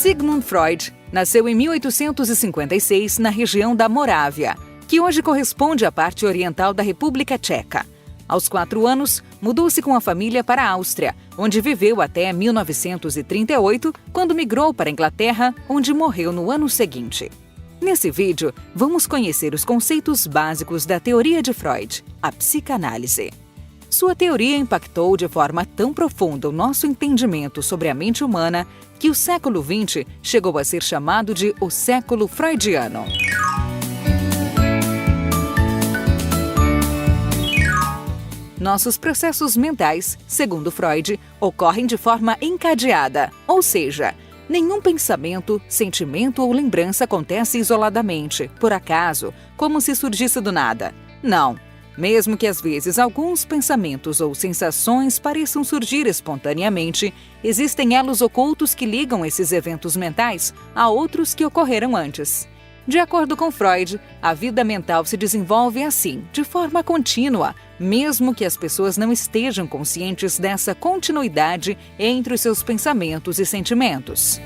Sigmund Freud nasceu em 1856 na região da Morávia, que hoje corresponde à parte oriental da República Tcheca. Aos 4 anos, mudou-se com a família para a Áustria, onde viveu até 1938, quando migrou para a Inglaterra, onde morreu no ano seguinte. Nesse vídeo, vamos conhecer os conceitos básicos da teoria de Freud, a psicanálise. Sua teoria impactou de forma tão profunda o nosso entendimento sobre a mente humana que o século XX chegou a ser chamado de o século freudiano. Nossos processos mentais, segundo Freud, ocorrem de forma encadeada, ou seja, nenhum pensamento, sentimento ou lembrança acontece isoladamente, por acaso, como se surgisse do nada. Não. Mesmo que às vezes alguns pensamentos ou sensações pareçam surgir espontaneamente, existem elos ocultos que ligam esses eventos mentais a outros que ocorreram antes. De acordo com Freud, a vida mental se desenvolve assim, de forma contínua, mesmo que as pessoas não estejam conscientes dessa continuidade entre os seus pensamentos e sentimentos.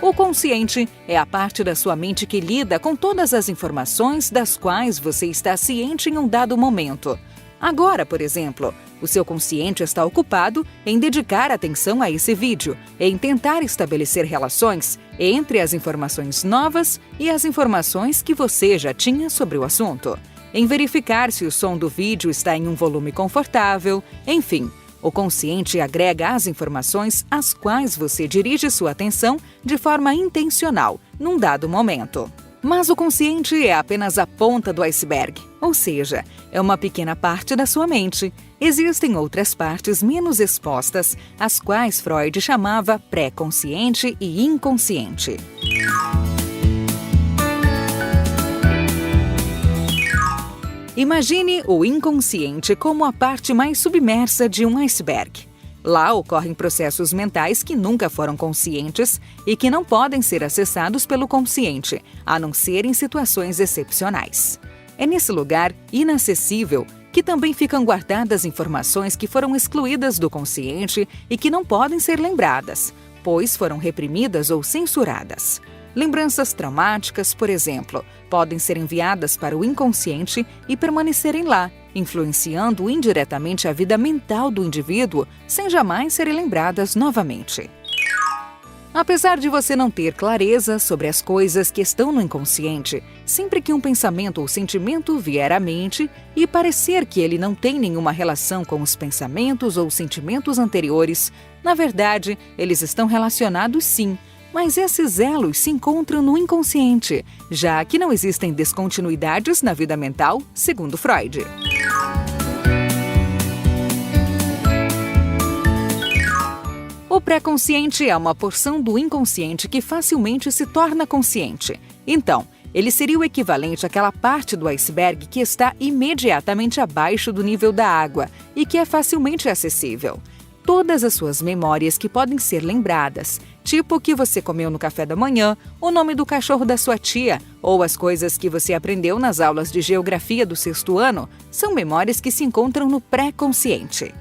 O consciente é a parte da sua mente que lida com todas as informações das quais você está ciente em um dado momento. Agora, por exemplo, o seu consciente está ocupado em dedicar atenção a esse vídeo, em tentar estabelecer relações entre as informações novas e as informações que você já tinha sobre o assunto, em verificar se o som do vídeo está em um volume confortável, enfim. O consciente agrega as informações às quais você dirige sua atenção de forma intencional, num dado momento. Mas o consciente é apenas a ponta do iceberg, ou seja, é uma pequena parte da sua mente. Existem outras partes menos expostas, as quais Freud chamava pré-consciente e inconsciente. Imagine o inconsciente como a parte mais submersa de um iceberg. Lá ocorrem processos mentais que nunca foram conscientes e que não podem ser acessados pelo consciente, a não ser em situações excepcionais. É nesse lugar inacessível que também ficam guardadas informações que foram excluídas do consciente e que não podem ser lembradas, pois foram reprimidas ou censuradas. Lembranças traumáticas, por exemplo, podem ser enviadas para o inconsciente e permanecerem lá, influenciando indiretamente a vida mental do indivíduo sem jamais serem lembradas novamente. Apesar de você não ter clareza sobre as coisas que estão no inconsciente, sempre que um pensamento ou sentimento vier à mente e parecer que ele não tem nenhuma relação com os pensamentos ou sentimentos anteriores, na verdade, eles estão relacionados sim, mas esses elos se encontram no inconsciente, já que não existem descontinuidades na vida mental, segundo Freud. O pré-consciente é uma porção do inconsciente que facilmente se torna consciente. Então, ele seria o equivalente àquela parte do iceberg que está imediatamente abaixo do nível da água e que é facilmente acessível. Todas as suas memórias que podem ser lembradas, tipo o que você comeu no café da manhã, o nome do cachorro da sua tia ou as coisas que você aprendeu nas aulas de geografia do 6º ano, são memórias que se encontram no pré-consciente.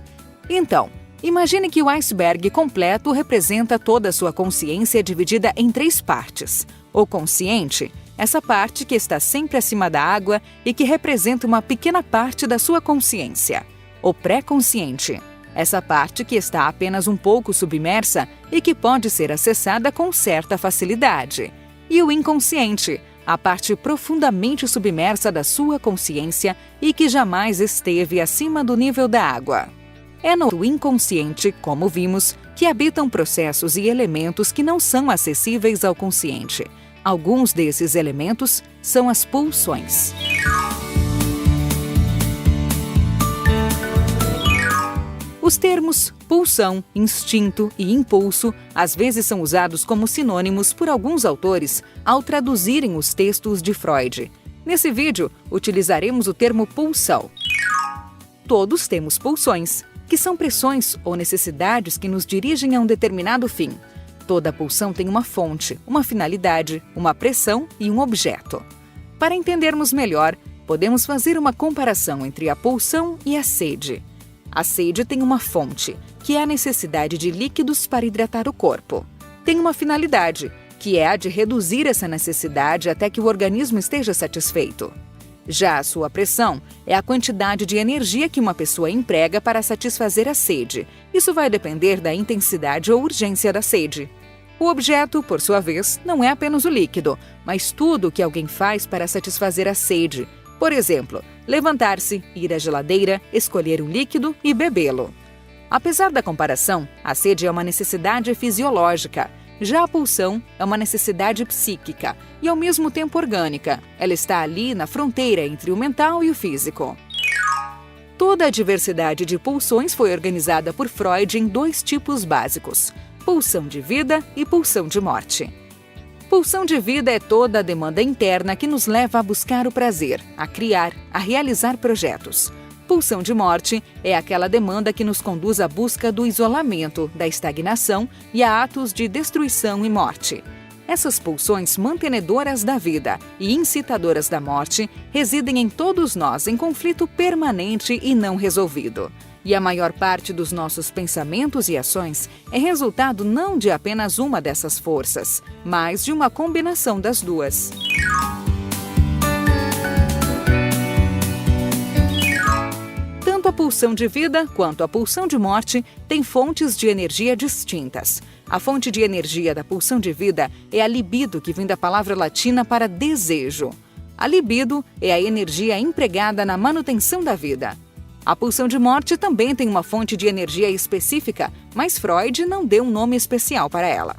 Então, imagine que o iceberg completo representa toda a sua consciência dividida em 3 partes. O consciente, essa parte que está sempre acima da água e que representa uma pequena parte da sua consciência. O pré-consciente, essa parte que está apenas um pouco submersa e que pode ser acessada com certa facilidade. E o inconsciente, a parte profundamente submersa da sua consciência e que jamais esteve acima do nível da água. É no inconsciente, como vimos, que habitam processos e elementos que não são acessíveis ao consciente. Alguns desses elementos são as pulsões. Os termos pulsão, instinto e impulso às vezes são usados como sinônimos por alguns autores ao traduzirem os textos de Freud. Nesse vídeo, utilizaremos o termo pulsão. Todos temos pulsões, que são pressões ou necessidades que nos dirigem a um determinado fim. Toda pulsão tem uma fonte, uma finalidade, uma pressão e um objeto. Para entendermos melhor, podemos fazer uma comparação entre a pulsão e a sede. A sede tem uma fonte, que é a necessidade de líquidos para hidratar o corpo. Tem uma finalidade, que é a de reduzir essa necessidade até que o organismo esteja satisfeito. Já a sua pressão é a quantidade de energia que uma pessoa emprega para satisfazer a sede. Isso vai depender da intensidade ou urgência da sede. O objeto, por sua vez, não é apenas o líquido, mas tudo o que alguém faz para satisfazer a sede. Por exemplo, levantar-se, ir à geladeira, escolher um líquido e bebê-lo. Apesar da comparação, a sede é uma necessidade fisiológica. Já a pulsão é uma necessidade psíquica e, ao mesmo tempo, orgânica. Ela está ali na fronteira entre o mental e o físico. Toda a diversidade de pulsões foi organizada por Freud em 2 tipos básicos: pulsão de vida e pulsão de morte. Pulsão de vida é toda a demanda interna que nos leva a buscar o prazer, a criar, a realizar projetos. Pulsão de morte é aquela demanda que nos conduz à busca do isolamento, da estagnação e a atos de destruição e morte. Essas pulsões mantenedoras da vida e incitadoras da morte residem em todos nós em conflito permanente e não resolvido. E a maior parte dos nossos pensamentos e ações é resultado não de apenas uma dessas forças, mas de uma combinação das duas. Tanto a pulsão de vida quanto a pulsão de morte têm fontes de energia distintas. A fonte de energia da pulsão de vida é a libido, que vem da palavra latina para desejo. A libido é a energia empregada na manutenção da vida. A pulsão de morte também tem uma fonte de energia específica, mas Freud não deu um nome especial para ela.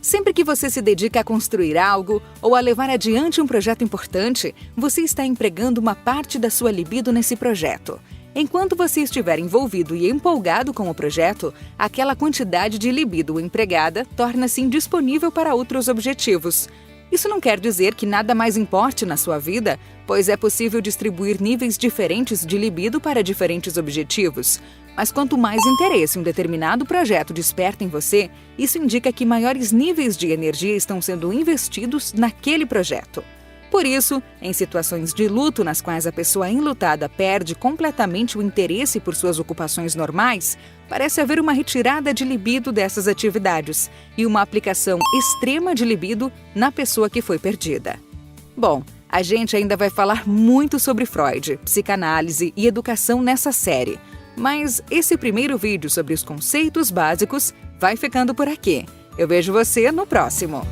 Sempre que você se dedica a construir algo ou a levar adiante um projeto importante, você está empregando uma parte da sua libido nesse projeto. Enquanto você estiver envolvido e empolgado com o projeto, aquela quantidade de libido empregada torna-se indisponível para outros objetivos. Isso não quer dizer que nada mais importe na sua vida, pois é possível distribuir níveis diferentes de libido para diferentes objetivos. Mas quanto mais interesse um determinado projeto desperta em você, isso indica que maiores níveis de energia estão sendo investidos naquele projeto. Por isso, em situações de luto nas quais a pessoa enlutada perde completamente o interesse por suas ocupações normais, parece haver uma retirada de libido dessas atividades e uma aplicação extrema de libido na pessoa que foi perdida. Bom, a gente ainda vai falar muito sobre Freud, psicanálise e educação nessa série. Mas esse primeiro vídeo sobre os conceitos básicos vai ficando por aqui. Eu vejo você no próximo.